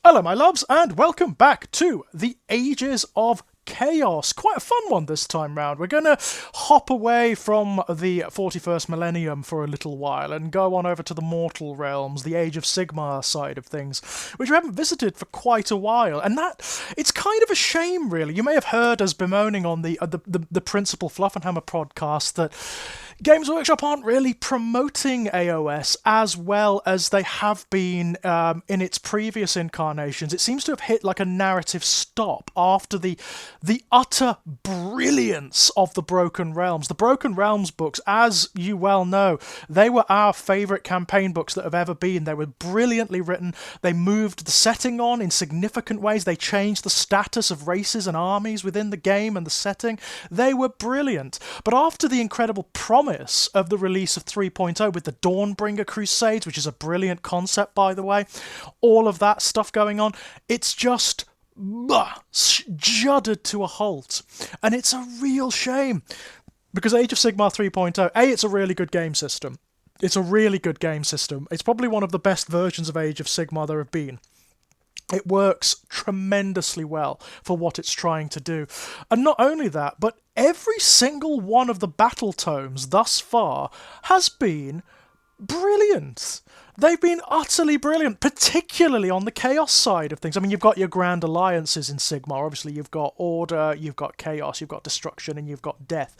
Hello, my loves, and welcome back to the Ages of Chaos. Quite a fun one this time round. We're going to hop away from the 41st millennium for a little while and go on over to the mortal realms, the Age of Sigmar side of things, which we haven't visited for quite a while. And it's kind of a shame, really. You may have heard us bemoaning on the principal Fluffenhammer podcast that Games Workshop aren't really promoting AOS as well as they have been in its previous incarnations. It seems to have hit like a narrative stop after the utter brilliance of the Broken Realms. The Broken Realms books, as you well know, they were our favourite campaign books that have ever been. They were brilliantly written. They moved the setting on in significant ways. They changed the status of races and armies within the game and the setting. They were brilliant. But after the incredible promise of the release of 3.0 with the Dawnbringer Crusades, which is a brilliant concept, by the way, all of that stuff going on, it's just juddered to a halt. And it's a real shame. Because Age of Sigmar 3.0, it's a really good game system. It's a really good game system. It's probably one of the best versions of Age of Sigmar there have been. It works tremendously well for what it's trying to do. And not only that, but every single one of the battle tomes thus far has been brilliant. They've been utterly brilliant, particularly on the Chaos side of things. I mean, you've got your grand alliances in Sigmar. Obviously, you've got Order, you've got Chaos, you've got Destruction, and you've got Death.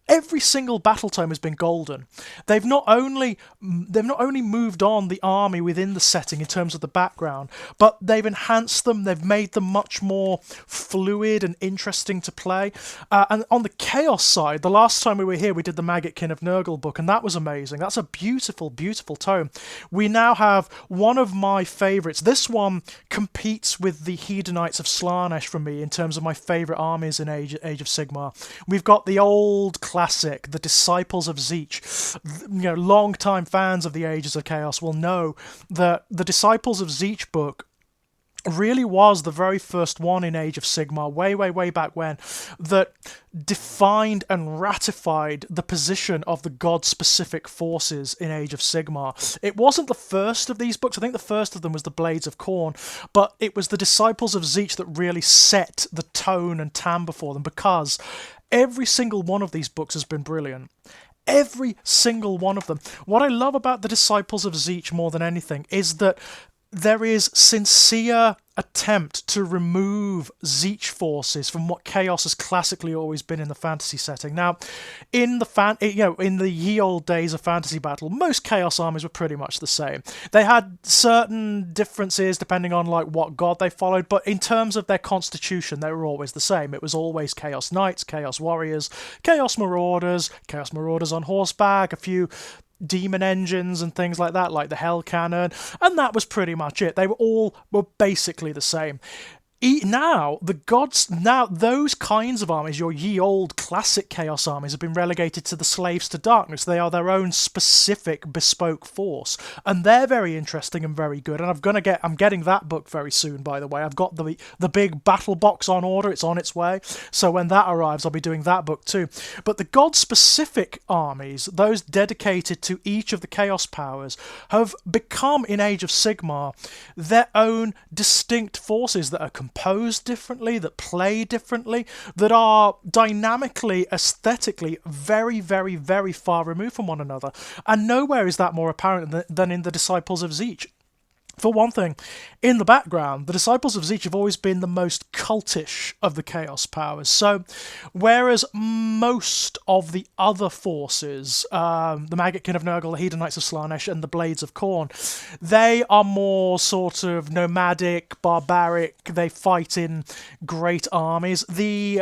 Every single battle tome has been golden. They've not only moved on the army within the setting in terms of the background, but they've enhanced them. They've made them much more fluid and interesting to play. And on the Chaos side, the last time we were here, we did the Maggotkin of Nurgle book, and that was amazing. That's a beautiful, beautiful tome. We now have one of my favourites. This one competes with the Hedonites of Slaanesh for me in terms of my favourite armies in Age of Sigmar. We've got the old classic, the Disciples of Tzeentch. Long-time fans of the Ages of Chaos will know that the Disciples of Tzeentch book really was the very first one in Age of Sigmar, way back when, that defined and ratified the position of the god-specific forces in Age of Sigmar. It wasn't the first of these books. I think the first of them was the Blades of Khorne, but it was the Disciples of Tzeentch that really set the tone and timbre for them, because every single one of these books has been brilliant. Every single one of them. What I love about the Disciples of Tzeentch more than anything is that there is sincere attempt to remove Tzeentch forces from what Chaos has classically always been in the fantasy setting. Now, in the ye old days of fantasy battle, most Chaos armies were pretty much the same. They had certain differences depending on what god they followed, but in terms of their constitution, they were always the same. It was always Chaos Knights, Chaos Warriors, Chaos Marauders on horseback, a few demon engines and things like that, like the Hell Cannon, and that was pretty much it. They were basically the same. Now, those kinds of armies, your ye old classic Chaos armies, have been relegated to the Slaves to Darkness. They are their own specific bespoke force, and they're very interesting and very good. And I'm getting that book very soon, by the way. I've got the big battle box on order. It's on its way. So when that arrives, I'll be doing that book too. But the god-specific armies, those dedicated to each of the Chaos powers, have become, in Age of Sigmar, their own distinct forces that are composed differently, that play differently, that are dynamically, aesthetically very, very, very far removed from one another. And nowhere is that more apparent than in the Disciples of Tzeentch. For one thing, in the background, the Disciples of Tzeentch have always been the most cultish of the Chaos powers. So, whereas most of the other forces, the Maggotkin of Nurgle, the Hedonites of Slaanesh, and the Blades of Khorne, they are more sort of nomadic, barbaric, they fight in great armies. The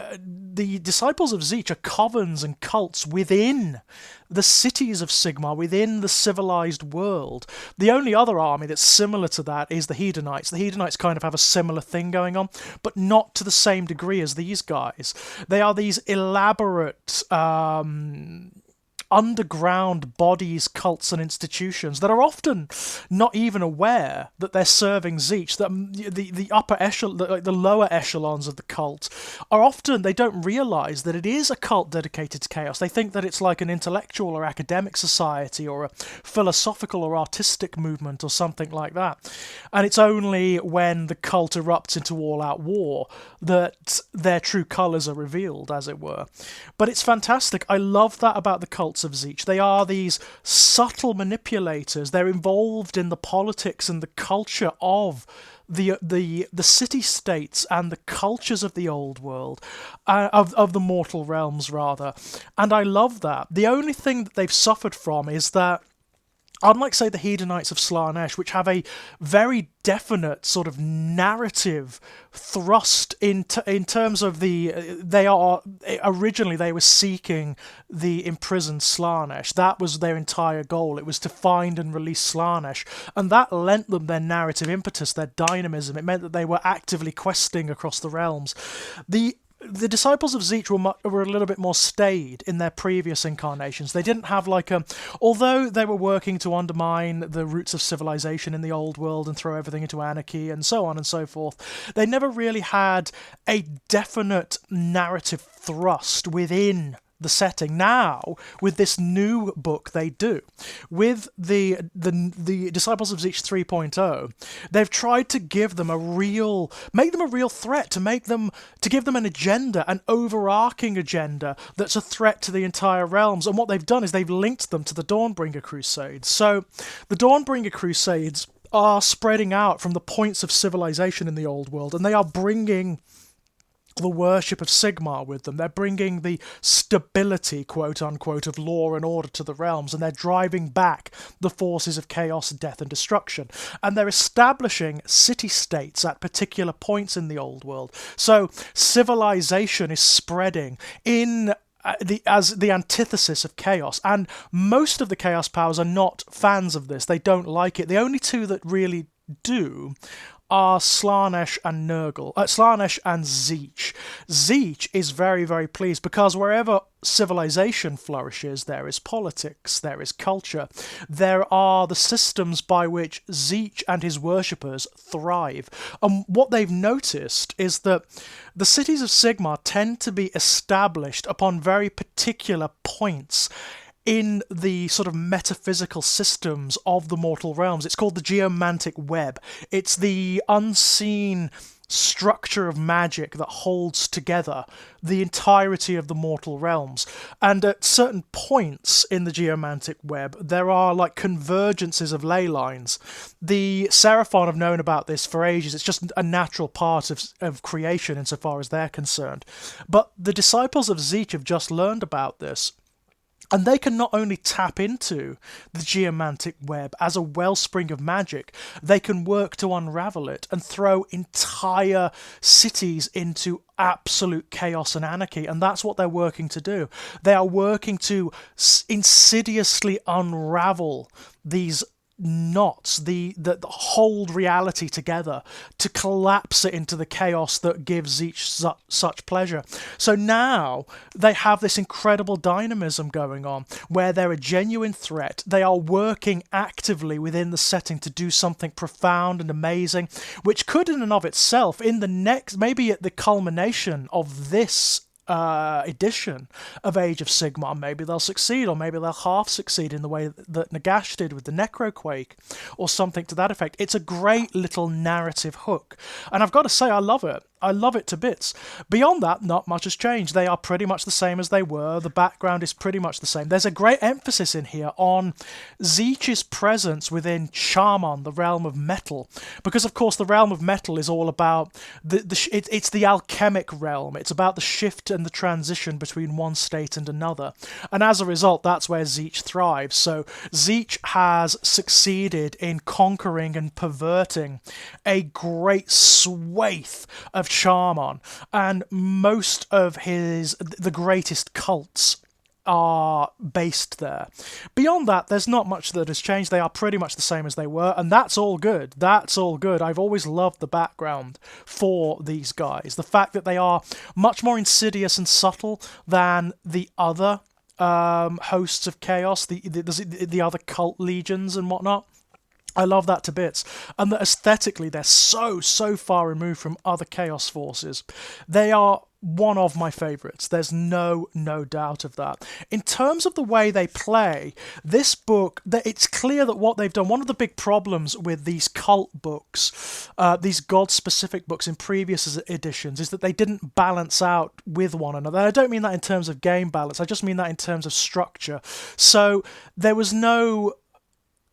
Disciples of Tzeentch are covens and cults within the cities of Sigmar, within the civilized world. The only other army that's similar to that is the Hedonites. The Hedonites kind of have a similar thing going on, but not to the same degree as these guys. They are these elaborate underground bodies, cults, and institutions that are often not even aware that they're serving Tzeentch. That the upper echelon, the lower echelons of the cult, are often, they don't realise that it is a cult dedicated to chaos. They think that it's like an intellectual or academic society or a philosophical or artistic movement or something like that. And it's only when the cult erupts into all-out war that their true colours are revealed, as it were. But it's fantastic. I love that about the cults of Tzeentch. They are these subtle manipulators. They're involved in the politics and the culture of the city-states and the cultures of the old world, of the mortal realms, rather. And I love that. The only thing that they've suffered from is that, unlike, say, the Hedonites of Slaanesh, which have a very definite sort of narrative thrust in terms of originally they were seeking the imprisoned Slaanesh. That was their entire goal. It was to find and release Slaanesh, and that lent them their narrative impetus, their dynamism. It meant that they were actively questing across the realms. The disciples of Tzeentch were a little bit more staid in their previous incarnations. They didn't have although they were working to undermine the roots of civilization in the old world and throw everything into anarchy and so on and so forth, they never really had a definite narrative thrust within the setting. Now, with this new book, they do. With the Disciples of Tzeentch 3.0, they've tried to give them make them a real threat, to give them an agenda, an overarching agenda that's a threat to the entire realms. And what they've done is they've linked them to the Dawnbringer Crusades. So the Dawnbringer Crusades are spreading out from the points of civilization in the old world, and they are bringing the worship of Sigmar with them. They're bringing the stability, quote-unquote, of law and order to the realms, and they're driving back the forces of chaos, death, and destruction. And they're establishing city-states at particular points in the old world. So civilization is spreading as the antithesis of chaos, and most of the chaos powers are not fans of this. They don't like it. The only two that really do are Slaanesh and Slaanesh and Tzeentch. Tzeentch is very, very pleased because wherever civilization flourishes, there is politics, there is culture, there are the systems by which Tzeentch and his worshippers thrive. And what they've noticed is that the cities of Sigmar tend to be established upon very particular points in the sort of metaphysical systems of the mortal realms. It's called the geomantic web. It's the unseen structure of magic that holds together the entirety of the mortal realms. And at certain points in the geomantic web, there are convergences of ley lines. The Seraphon have known about this for ages. It's just a natural part of creation insofar as they're concerned. But the disciples of Tzeentch have just learned about this. And they can not only tap into the geomantic web as a wellspring of magic, they can work to unravel it and throw entire cities into absolute chaos and anarchy. And that's what they're working to do. They are working to insidiously unravel these knots, the hold reality together, to collapse it into the chaos that gives Tzeentch such pleasure. So now they have this incredible dynamism going on, where they're a genuine threat. They are working actively within the setting to do something profound and amazing, which could in and of itself, maybe at the culmination of this edition of Age of Sigmar, maybe they'll succeed, or maybe they'll half succeed in the way that Nagash did with the Necroquake, or something to that effect. It's a great little narrative hook, and I've got to say, I love it. I love it to bits. Beyond that, not much has changed. They are pretty much the same as they were. The background is pretty much the same. There's a great emphasis in here on Tzeentch's presence within Charmon, the realm of metal, because of course the realm of metal is all about it's the alchemic realm. It's about the shift and the transition between one state and another, and as a result, that's where Tzeentch thrives. So Tzeentch has succeeded in conquering and perverting a great swathe of Charmon, and most of the greatest cults are based there. Beyond that, there's not much that has changed. They are pretty much the same as they were, and that's all good. That's all good. I've always loved the background for these guys. The fact that they are much more insidious and subtle than the other hosts of chaos, the other cult legions and whatnot. I love that to bits. And that aesthetically, they're so far removed from other Chaos forces. They are one of my favourites. There's no doubt of that. In terms of the way they play, this book, it's clear that what they've done, one of the big problems with these cult books, these God-specific books in previous editions, is that they didn't balance out with one another. I don't mean that in terms of game balance, I just mean that in terms of structure. So there was no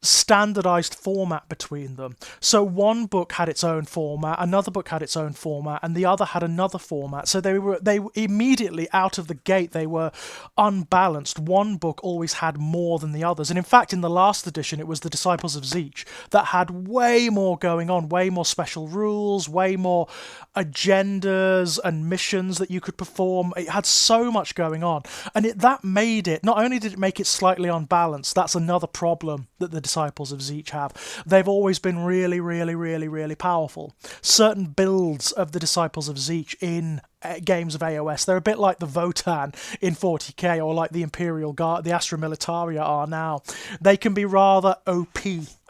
standardized format between them. So one book had its own format, another book had its own format, and the other had another format. So they immediately out of the gate they were unbalanced. One book always had more than the others. And in fact, in the last edition, it was the Disciples of Tzeentch that had way more going on, way more special rules, way more agendas and missions that you could perform. It had so much going on. And that made it, not only did it make it slightly unbalanced, that's another problem that the Disciples of Tzeentch have. They've always been really powerful. Certain builds of the Disciples of Tzeentch in games of AOS, they're a bit like the Votan in 40k, or like the Imperial Guard, the Astra Militaria are now. They can be rather OP,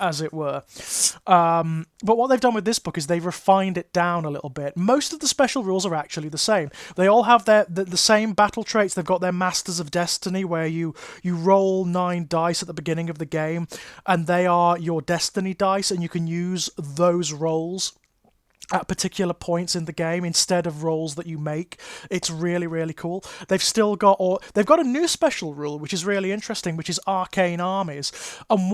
as it were. But what they've done with this book is they've refined it down a little bit. Most of the special rules are actually the same. They all have the same battle traits. They've got their Masters of Destiny, where you roll 9 dice at the beginning of the game, and they are your Destiny dice, and you can use those rolls at particular points in the game instead of rolls that you make. It's really cool. They've got a new special rule which is really interesting, which is arcane armies. And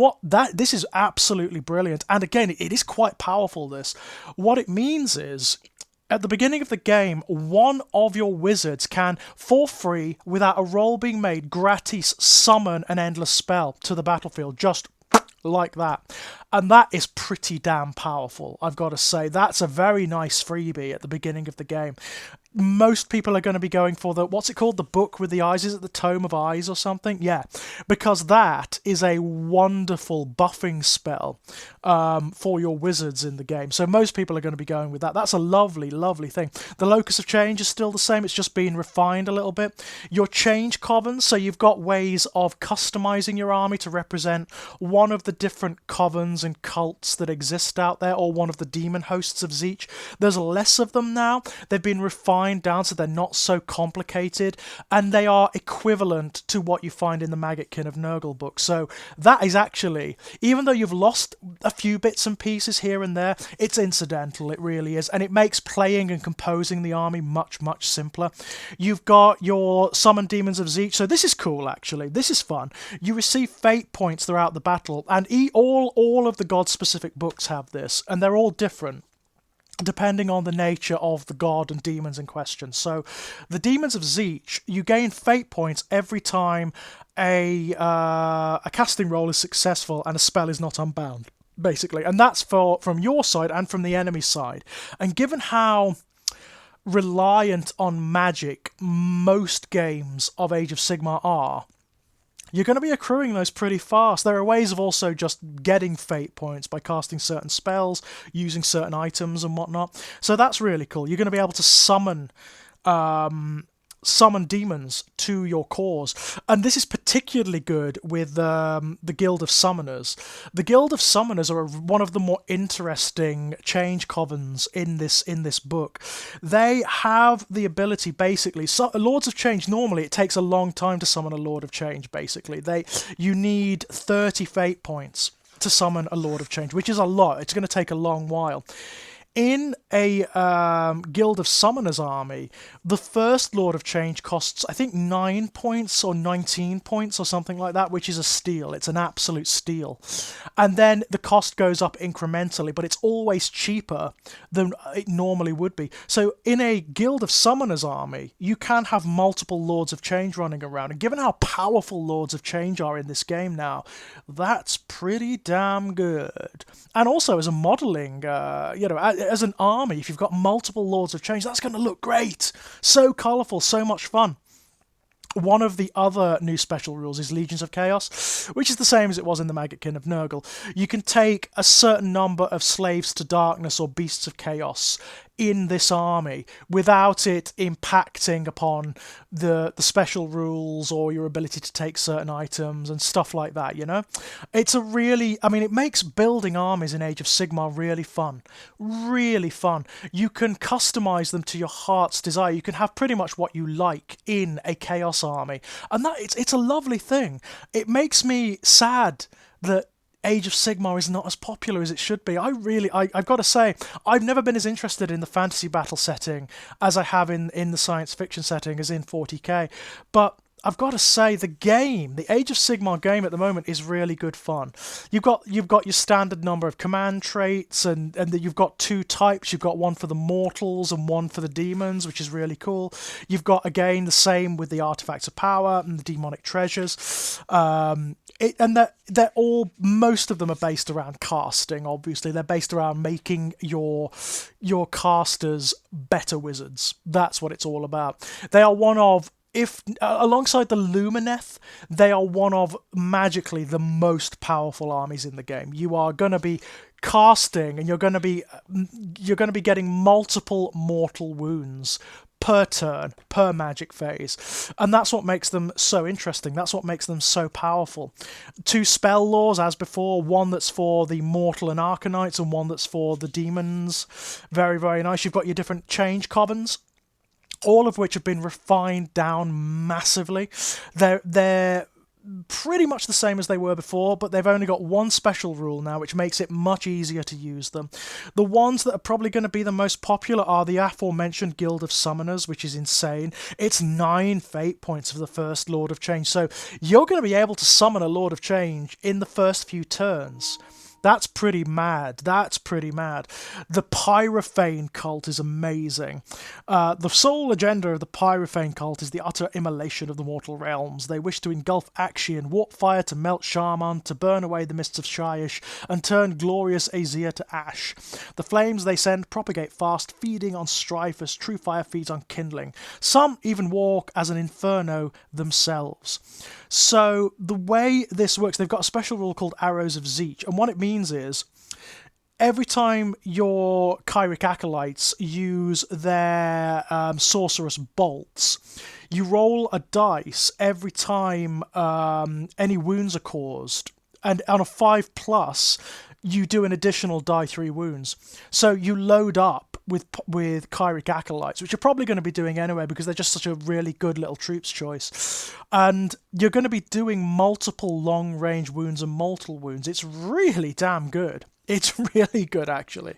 this is absolutely brilliant. And again, it is quite powerful, this. What it means is, at the beginning of the game, one of your wizards can, for free, without a roll being made, gratis summon an endless spell to the battlefield, just like that. And that is pretty damn powerful, I've got to say. That's a very nice freebie at the beginning of the game. Most people are going to be going for what's it called? The book with the eyes? Is it the Tome of Eyes or something? Yeah, because that is a wonderful buffing spell for your wizards in the game. So most people are going to be going with that. That's a lovely thing. The Locus of Change is still the same. It's just been refined a little bit. Your change covens, so you've got ways of customizing your army to represent one of the different covens and cults that exist out there, or one of the demon hosts of Tzeentch. There's less of them now. They've been refined down so they're not so complicated, and they are equivalent to what you find in the Maggotkin of Nurgle book. So that is actually, even though you've lost a few bits and pieces here and there, it's incidental, it really is, and it makes playing and composing the army much simpler. You've got your Summon Demons of Tzeentch, so this is cool actually, this is fun. You receive fate points throughout the battle, and all of the god-specific books have this, and they're all different depending on the nature of the god and demons in question. So the Demons of Tzeentch, you gain fate points every time a casting roll is successful and a spell is not unbound, basically. And that's from your side and from the enemy's side. And given how reliant on magic most games of Age of Sigmar are, you're going to be accruing those pretty fast. There are ways of also just getting fate points by casting certain spells, using certain items and whatnot. So that's really cool. You're going to be able to summon demons to your cause. And this is particularly good with the Guild of Summoners. The Guild of Summoners are one of the more interesting change covens in this book. They have the ability, basically, Lords of Change, normally it takes a long time to summon a Lord of Change, basically. You need 30 fate points to summon a Lord of Change, which is a lot. It's going to take a long while. In a Guild of Summoners army, the first Lord of Change costs, I think, 9 points or 19 points or something like that, which is a steal. It's an absolute steal. And then the cost goes up incrementally, but it's always cheaper than it normally would be. So in a Guild of Summoners army, you can have multiple Lords of Change running around. And given how powerful Lords of Change are in this game now, that's pretty damn good. And also as a modelling, as an army, if you've got multiple Lords of Change, that's going to look great. So colourful, so much fun. One of the other new special rules is Legions of Chaos, which is the same as it was in the Maggotkin of Nurgle. You can take a certain number of Slaves to Darkness or Beasts of Chaos in this army without it impacting upon the special rules or your ability to take certain items and stuff like that, you know? It's a really, I mean, it makes building armies in Age of Sigmar really fun. Really fun. You can customize them to your heart's desire. You can have pretty much what you like in a Chaos army. And that it's a lovely thing. It makes me sad that Age of Sigmar is not as popular as it should be. I've got to say, I've never been as interested in the fantasy battle setting as I have in the science fiction setting, as in 40k. But I've got to say, the Age of Sigmar game at the moment is really good fun. You've got your standard number of command traits, and you've got 2 types. You've got one for the mortals and one for the demons, which is really cool. You've got, again, the same with the artifacts of power and the demonic treasures. They're all, most of them are based around casting, obviously. They're based around making your casters better wizards. That's what it's all about. They are one of, alongside the Lumineth, they are one of, magically, the most powerful armies in the game. You are going to be casting, and you're going to be getting multiple mortal wounds per turn, per magic phase. And that's what makes them so interesting. That's what makes them so powerful. 2 spell laws, as before, one that's for the mortal and arcanites, and one that's for the demons. Very, very nice. You've got your different change covens, all of which have been refined down massively. They're pretty much the same as they were before, but they've only got one special rule now, which makes it much easier to use them. The ones that are probably going to be the most popular are the aforementioned Guild of Summoners, which is insane. It's 9 fate points for the first Lord of Change, so you're going to be able to summon a Lord of Change in the first few turns. That's pretty mad. The Pyrophane cult is amazing. The sole agenda of the Pyrophane cult is the utter immolation of the mortal realms. They wish to engulf Axion, warp fire to melt Shaman, to burn away the mists of Shyish, and turn glorious Azir to ash. The flames they send propagate fast, feeding on strife as true fire feeds on kindling. Some even walk as an inferno themselves. So the way this works, they've got a special rule called Arrows of Tzeentch, and what it means is every time your Kyric Acolytes use their Sorcerous Bolts, you roll a dice every time any wounds are caused, and on a 5+, you do an additional die 3 wounds. So you load up with Kyric Acolytes, which you're probably going to be doing anyway because they're just such a really good little troops choice. And you're going to be doing multiple long-range wounds and mortal wounds. It's really damn good. It's really good, actually.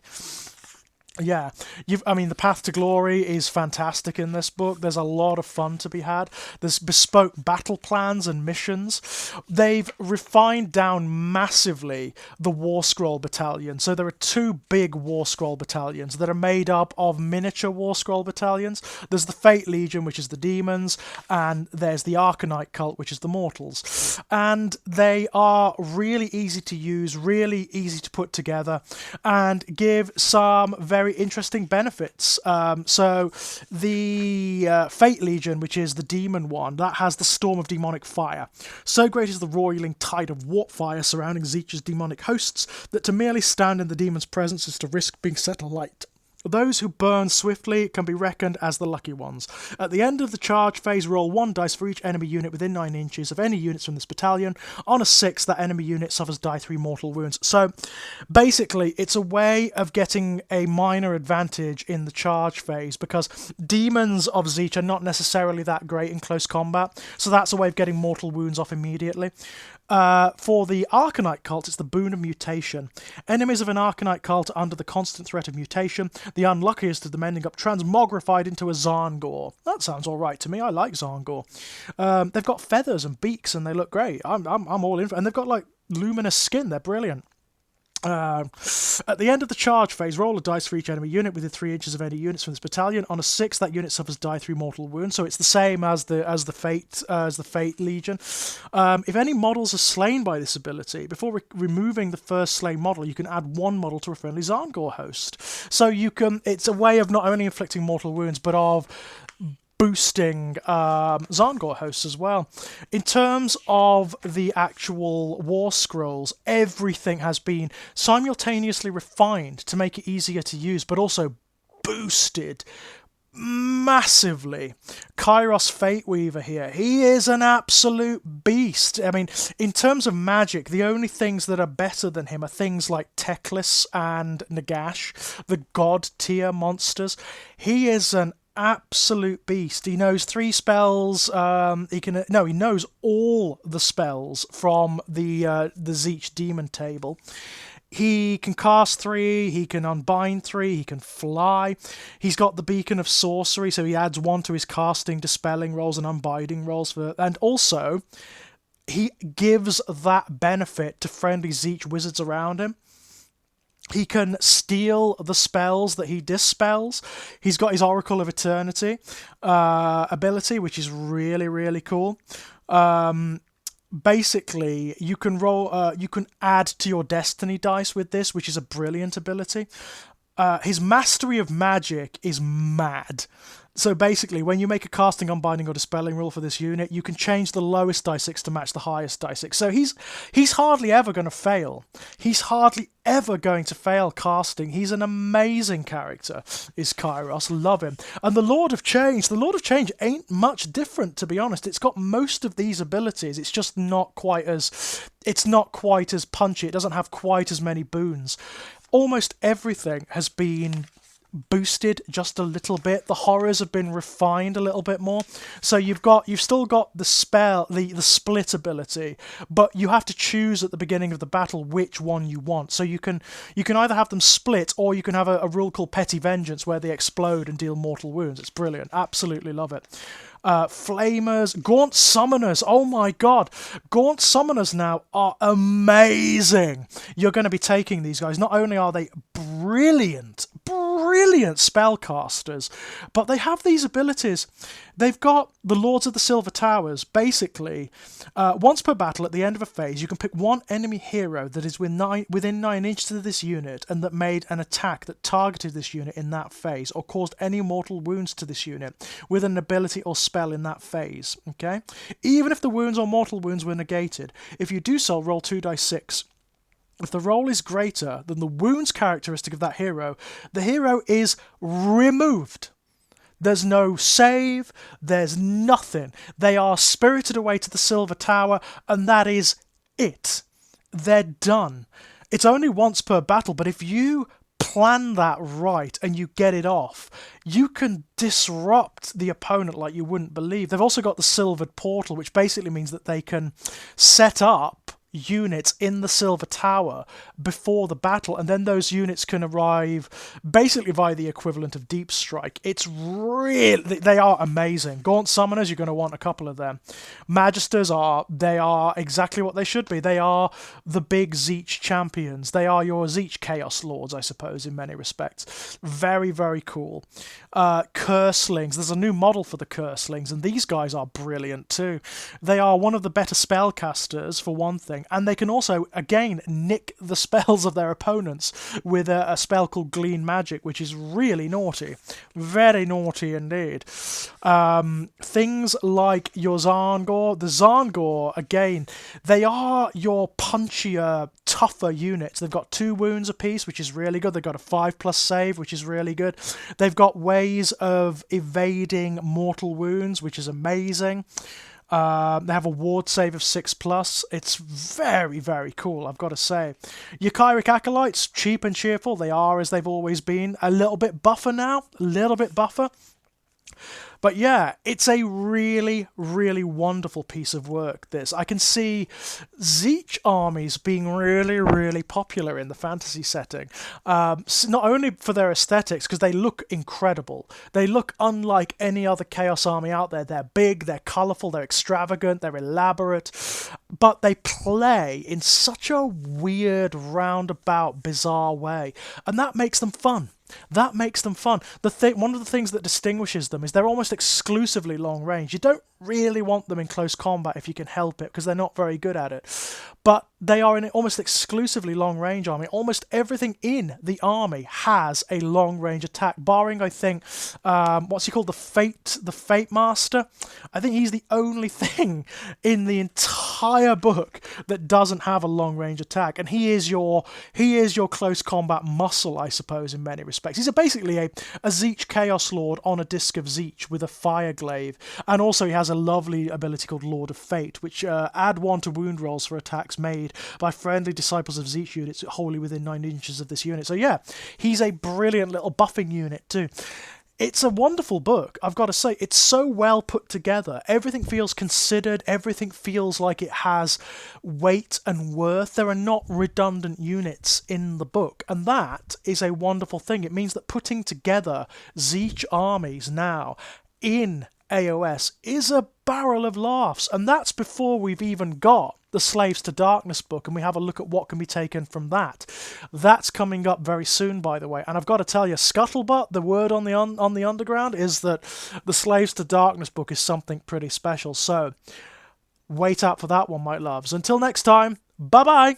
Yeah, the Path to Glory is fantastic in this book. There's a lot of fun to be had. There's bespoke battle plans and missions. They've refined down massively the War Scroll Battalion. So there are 2 big War Scroll Battalions that are made up of miniature War Scroll Battalions. There's the Fate Legion, which is the demons, and there's the Arcanite Cult, which is the mortals. And they are really easy to use, really easy to put together, and give some very interesting benefits. So the Fate Legion, which is the demon one, that has the Storm of Demonic Fire. So great is the roiling tide of warp fire surrounding Tzeentch's demonic hosts that to merely stand in the demon's presence is to risk being set alight. Those who burn swiftly can be reckoned as the lucky ones. At the end of the charge phase, roll 1 dice for each enemy unit within 9 inches of any units from this battalion. On a 6, that enemy unit suffers die 3 mortal wounds. So, basically, it's a way of getting a minor advantage in the charge phase, because demons of Tzeentch are not necessarily that great in close combat, so that's a way of getting mortal wounds off immediately. For the Arcanite cult, it's the Boon of Mutation. Enemies of an Arcanite cult are under the constant threat of mutation, the unluckiest of them ending up transmogrified into a Zarngor. That sounds alright to me. I like Zarngor. They've got feathers and beaks and they look great. I'm all in for it. And they've got like luminous skin. They're brilliant. At the end of the charge phase, roll a dice for each enemy unit within 3 inches of any units from this battalion. On a 6, that unit suffers die 3 mortal wounds, so it's the same as the Fate Legion. If any models are slain by this ability, before removing the first slain model, you can add 1 model to a friendly Zarngor host. So it's a way of not only inflicting mortal wounds, but of boosting Zarngor hosts as well. In terms of the actual War Scrolls, everything has been simultaneously refined to make it easier to use, but also boosted massively. Kairos Fate Weaver here, he is an absolute beast. I mean, in terms of magic, the only things that are better than him are things like Teclis and Nagash, the god tier monsters. He is an absolute beast. He knows 3 spells. He knows all the spells from the Tzeentch demon table. He can cast 3, he can unbind 3, he can fly. He's got the Beacon of Sorcery, so he adds 1 to his casting, dispelling rolls, and unbinding rolls. And also, he gives that benefit to friendly Tzeentch wizards around him. He can steal the spells that he dispels. He's got his Oracle of Eternity ability, which is really, really cool. Basically, you can add to your destiny dice with this, which is a brilliant ability. His mastery of magic is mad. So basically, when you make a casting, unbinding, or dispelling roll for this unit, you can change the lowest die 6 to match the highest die 6. So he's hardly ever going to fail. He's hardly ever going to fail casting. He's an amazing character, is Kairos. Love him. And the Lord of Change. The Lord of Change ain't much different, to be honest. It's got most of these abilities. It's just not quite as punchy. It doesn't have quite as many boons. Almost everything has been boosted just a little bit. The horrors have been refined a little bit more. So you've still got the spell, the split ability, but you have to choose at the beginning of the battle which one you want. So you can either have them split, or you can have a rule called Petty Vengeance where they explode and deal mortal wounds. It's brilliant. Absolutely love it. Flamers, Gaunt Summoners, oh my god, Gaunt Summoners now are amazing. You're going to be taking these guys. Not only are they brilliant spellcasters, but they have these abilities. They've got the Lords of the Silver Towers. Basically, once per battle at the end of a phase, you can pick one enemy hero that is within 9 inches of this unit and that made an attack that targeted this unit in that phase or caused any mortal wounds to this unit with an ability or spell in that phase. Okay? Even if the wounds or mortal wounds were negated, if you do so, roll 2d6. If the roll is greater than the wounds characteristic of that hero, the hero is removed. There's no save, there's nothing. They are spirited away to the Silver Tower, and that is it. They're done. It's only once per battle, but if you plan that right and you get it off, you can disrupt the opponent like you wouldn't believe. They've also got the Silvered Portal, which basically means that they can set up units in the Silver Tower before the battle, and then those units can arrive basically via the equivalent of Deep Strike. It's really, they are amazing. Gaunt Summoners, you're going to want a couple of them. Magisters they are exactly what they should be. They are the big Tzeentch champions. They are your Tzeentch Chaos Lords, I suppose, in many respects. Very, very cool. Curselings, there's a new model for the Curselings, and these guys are brilliant too. They are one of the better spellcasters, for one thing, and they can also, again, nick the spells of their opponents with a spell called Glean Magic, which is really naughty. Very naughty indeed. Things like your Zangor. The Zangor, again, they are your punchier, tougher units. They've got 2 wounds apiece, which is really good. They've got a 5+ save, which is really good. They've got ways of evading mortal wounds, which is amazing. They have a ward save of 6+. It's very, very cool, I've got to say. Your Kyric Acolytes, cheap and cheerful. They are as they've always been. A little bit buffer now. A little bit buffer. But yeah, it's a really, really wonderful piece of work, this. I can see Tzeentch armies being really, really popular in the fantasy setting. Not only for their aesthetics, because they look incredible. They look unlike any other Chaos army out there. They're big, they're colourful, they're extravagant, they're elaborate. But they play in such a weird, roundabout, bizarre way. And that makes them fun. That makes them fun. One of the things that distinguishes them is they're almost exclusively long range. You don't really want them in close combat if you can help it, because they're not very good at it. But they are an almost exclusively long range army. Almost everything in the army has a long range attack, barring, I think, what's he called? The Fate Master. I think he's the only thing in the entire book that doesn't have a long-range attack, and he is your close combat muscle, I suppose, in many respects. He's basically a Tzeentch Chaos Lord on a disc of Tzeentch with a fire glaive, and also he has a lovely ability called Lord of Fate, which add 1 to wound rolls for attacks made by friendly disciples of Tzeentch units wholly within 9 inches of this unit. So yeah, he's a brilliant little buffing unit too. It's a wonderful book, I've got to say. It's so well put together. Everything feels considered. Everything feels like it has weight and worth. There are not redundant units in the book, and that is a wonderful thing. It means that putting together Tzeentch armies now in AOS is a barrel of laughs, and that's before we've even got the Slaves to Darkness book, and we have a look at what can be taken from that. That's coming up very soon, by the way, and I've got to tell you, scuttlebutt, the word on the underground is that the Slaves to Darkness book is something pretty special, so wait out for that one, my loves. Until next time, bye-bye!